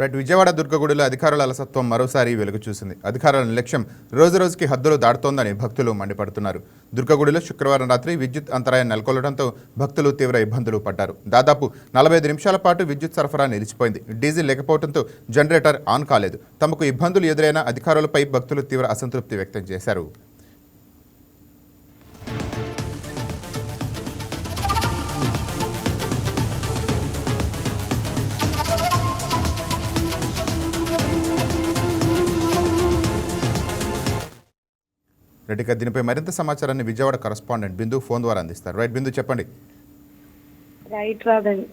Right. Vijayawada దుర్గగుడిలో అధికారుల అలసత్వం మరోసారి వెలుగు చూసింది. అధికారుల నిర్లక్ష్యం రోజురోజుకి హద్దులు దాటుతోందని భక్తులు మండిపడుతున్నారు. దుర్గగుడిలో శుక్రవారం రాత్రి విద్యుత్ అంతరాయం నెలకొల్పడంతో భక్తులు తీవ్ర ఇబ్బందులు పడ్డారు. దాదాపు 45 నిమిషాల పాటు విద్యుత్ సరఫరా నిలిచిపోయింది. డీజిల్ లేకపోవడంతో జనరేటర్ ఆన్ కాలేదు. తమకు ఇబ్బందులు ఎదురైన అధికారులపై భక్తులు తీవ్ర అసంతృప్తి వ్యక్తం చేశారు. రెడ్డిగా దీనిపై మరింత సమాచారాన్ని విజయవాడ కరెస్పాండెంట్ బిందు ఫోన్ ద్వారా అందిస్తారు. రైట్ బిందు, చెప్పండి. రైట్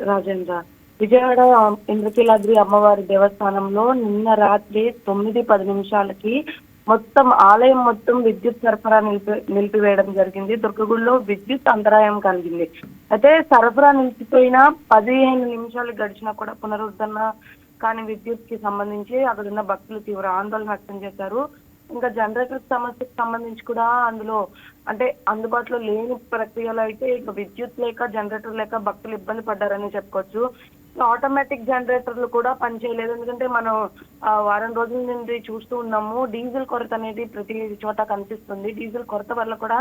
రాజేంద్ర, విజయవాడ ఇంద్రకీలాద్రి అమ్మవారి దేవస్థానంలో నిన్న రాత్రి 9:10 మొత్తం ఆలయం మొత్తం విద్యుత్ సరఫరా నిలిపివేయడం జరిగింది. దుర్గగుడిలో విద్యుత్ అంతరాయం కలిగింది. అయితే సరఫరా నిలిచిపోయిన 15 నిమిషాలు గడిచినా కూడా పునరుద్ధరణ కానీ విద్యుత్ కి సంబంధించి అక్కడున్న భక్తులు తీవ్ర ఆందోళన వ్యక్తం చేశారు. ఇంకా జనరేటర్ సమస్యకు సంబంధించి కూడా అందులో అంటే అందుబాటులో లేని ప్రక్రియలో అయితే ఇక విద్యుత్ లేక జనరేటర్ లేక భక్తులు ఇబ్బంది పడ్డారని చెప్పుకోవచ్చు. ఆటోమేటిక్ జనరేటర్లు కూడా పనిచేయలేదు. ఎందుకంటే మనం వారం రోజుల నుండి చూస్తూ ఉన్నాము, డీజిల్ కొరత అనేది ప్రతి చోట కనిపిస్తుంది. డీజిల్ కొరత వల్ల కూడా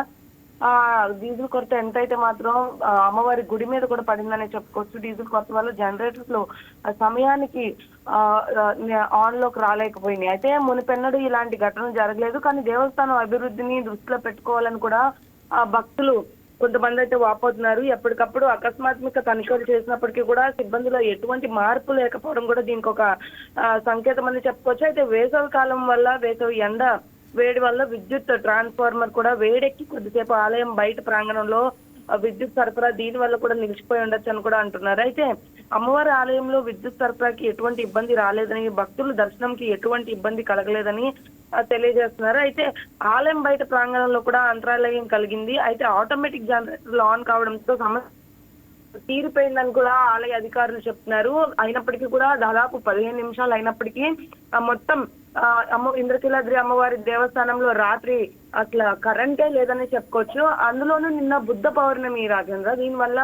డీజిల్ కొరత ఎంతైతే మాత్రం అమ్మవారి గుడి మీద కూడా పడిందని చెప్పుకోవచ్చు. డీజిల్ కొరత వల్ల జనరేటర్లు సమయానికి ఆన్ లోకి రాలేకపోయినాయి. అయితే మునిపెన్నడూ ఇలాంటి ఘటనలు జరగలేదు. కానీ దేవస్థానం అభివృద్ధిని దృష్టిలో పెట్టుకోవాలని కూడా భక్తులు కొంతమంది అయితే వాపోతున్నారు. ఎప్పటికప్పుడు అకస్మాత్మిక తనిఖీలు చేసినప్పటికీ కూడా సిబ్బందిలో ఎటువంటి మార్పు లేకపోవడం కూడా దీనికి ఒక సంకేతం అని చెప్పుకోవచ్చు. అయితే వేసవి కాలం వల్ల వేసవి ఎండ వేడి వల్ల విద్యుత్ ట్రాన్స్ఫార్మర్ కూడా వేడెక్కి కొద్దిసేపు ఆలయం బయట ప్రాంగణంలో విద్యుత్ సరఫరా దీని వల్ల కూడా నిలిచిపోయి ఉండొచ్చు అని కూడా అంటున్నారు. అయితే అమ్మవారి ఆలయంలో విద్యుత్ సరఫరాకి ఎటువంటి ఇబ్బంది రాలేదని, భక్తుల దర్శనంకి ఎటువంటి ఇబ్బంది కలగలేదని తెలియజేస్తున్నారు. అయితే ఆలయం బయట ప్రాంగణంలో కూడా అంతరాలయం కలిగింది. అయితే ఆటోమేటిక్ జనరేటర్లు ఆన్ కావడంతో సమస్య తీరిపోయిందని కూడా ఆలయ అధికారులు చెప్తున్నారు. అయినప్పటికీ కూడా దాదాపు 15 నిమిషాలు అయినప్పటికీ మొత్తం ఇంద్రకీలాద్రి అమ్మవారి దేవస్థానంలో రాత్రి అసలు కరెంటే లేదని చెప్పుకోవచ్చు. అందులోనూ నిన్న బుద్ధ పౌర్ణమి రాజేంద్ర, దీనివల్ల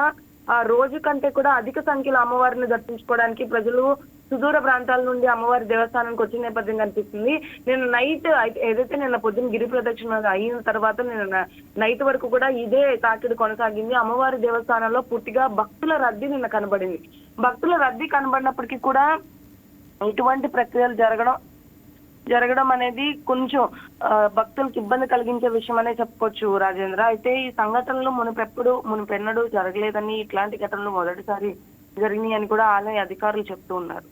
రోజు కంటే కూడా అధిక సంఖ్యలో అమ్మవారిని దర్శించుకోవడానికి ప్రజలు సుదూర ప్రాంతాల నుండి అమ్మవారి దేవస్థానానికి వచ్చిన నేపథ్యం కనిపిస్తుంది. నేను నైట్ ఏదైతే నిన్న పొద్దున్న గిరి ప్రదక్షిణ అయిన తర్వాత నిన్న నైట్ వరకు కూడా ఇదే తాకిడి కొనసాగింది. అమ్మవారి దేవస్థానంలో పూర్తిగా భక్తుల రద్దీ నిన్న కనబడింది. భక్తుల రద్దీ కనబడినప్పటికీ కూడా ఇటువంటి ప్రక్రియలు జరగడం అనేది కొంచెం భక్తులకు ఇబ్బంది కలిగించే విషయం అనే చెప్పుకోవచ్చు రాజేంద్ర. అయితే ఈ సంఘటనలు మునిపెన్నడూ జరగలేదని, ఇట్లాంటి ఘటనలు మొదటిసారి జరిగినాయి అని కూడా ఆలయ అధికారులు చెప్తూ ఉన్నారు.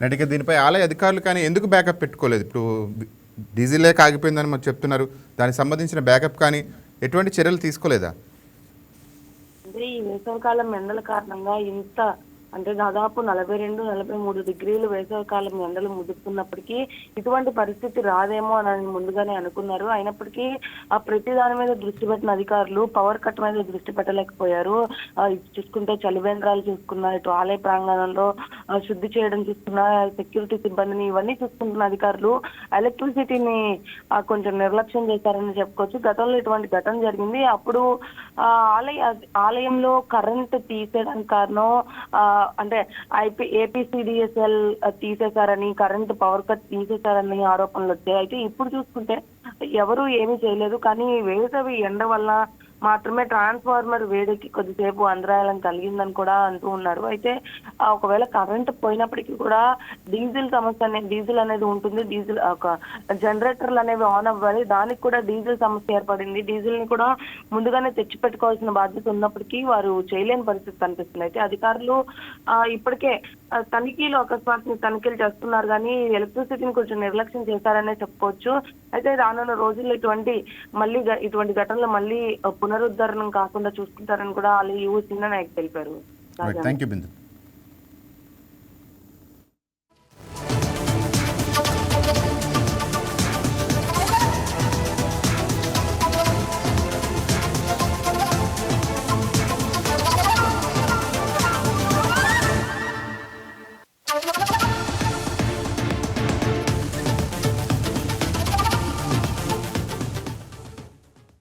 అంటే దీనిపై ఆలయ అధికారులు కానీ ఎందుకు బ్యాకప్ పెట్టుకోలేదు? ఇప్పుడు డీజిలే కాగిపోయిందని మాకు చెప్తున్నారు. దానికి సంబంధించిన బ్యాకప్ కానీ ఎటువంటి చర్యలు తీసుకోలేదా? అంటే ఈ వేసవికాలం ఎండల కారణంగా ఇంత అంటే దాదాపు 42-43 డిగ్రీలు వేసవికాలం ఎండలు ముదురుతున్నప్పటికీ ఇటువంటి పరిస్థితి రాదేమో అని ముందుగానే అనుకున్నారు. అయినప్పటికీ ప్రతి దాని మీద దృష్టి పెట్టిన అధికారులు పవర్ కట్ మీద దృష్టి పెట్టలేకపోయారు. చూసుకుంటే చలివేంద్రాలు చూసుకున్నా, ఇటు ఆలయ ప్రాంగణంలో శుద్ధి చేయడం చూసుకున్నా, సెక్యూరిటీ సిబ్బందిని ఇవన్నీ చూసుకుంటున్న అధికారులు ఎలక్ట్రిసిటీని కొంచెం నిర్లక్ష్యం చేశారని చెప్పుకోవచ్చు. గతంలో ఇటువంటి ఘటన జరిగింది. అప్పుడు ఆలయంలో కరెంట్ తీసేయడానికి కారణం అంటే ఏపీసీడీఎస్ఎల్ తీసేశారని, కరెంట్ పవర్ కట్ తీసేశారని ఆరోపణలు వచ్చాయి. అయితే ఇప్పుడు చూసుకుంటే ఎవరు ఏమీ చేయలేదు. కానీ వేసవి ఎండ వల్ల మాత్రమే ట్రాన్స్ఫార్మర్ వేడికి కొద్దిసేపు అంతరాయం కలిగిందని కూడా అంటూ ఉన్నారు. అయితే ఒకవేళ కరెంట్ పోయినప్పటికీ కూడా డీజిల్ అనేది ఉంటుంది. డీజిల్ ఒక జనరేటర్లు అనేవి ఆన్ అవ్వాలి. దానికి కూడా డీజిల్ సమస్య ఏర్పడింది. డీజిల్ ని కూడా ముందుగానే తెచ్చి పెట్టుకోవాల్సిన బాధ్యత ఉన్నప్పటికీ వారు చేయలేని పరిస్థితి కనిపిస్తుంది. అయితే అధికారులు ఇప్పటికే అకస్మాత్తుగా తనిఖీలు చేస్తున్నారు కానీ ఎలక్ట్రిసిటీని కొంచెం నిర్లక్ష్యం చేశారనే చెప్పుకోవచ్చు. అయితే రానున్న రోజుల్లో ఇటువంటి ఘటనలు మళ్ళీ పునరుద్ధరణ కాకుండా చూసుకుంటారని కూడా వాళ్ళు యువ చిన్న నాయకు తెలిపారు. Thank you Bindu.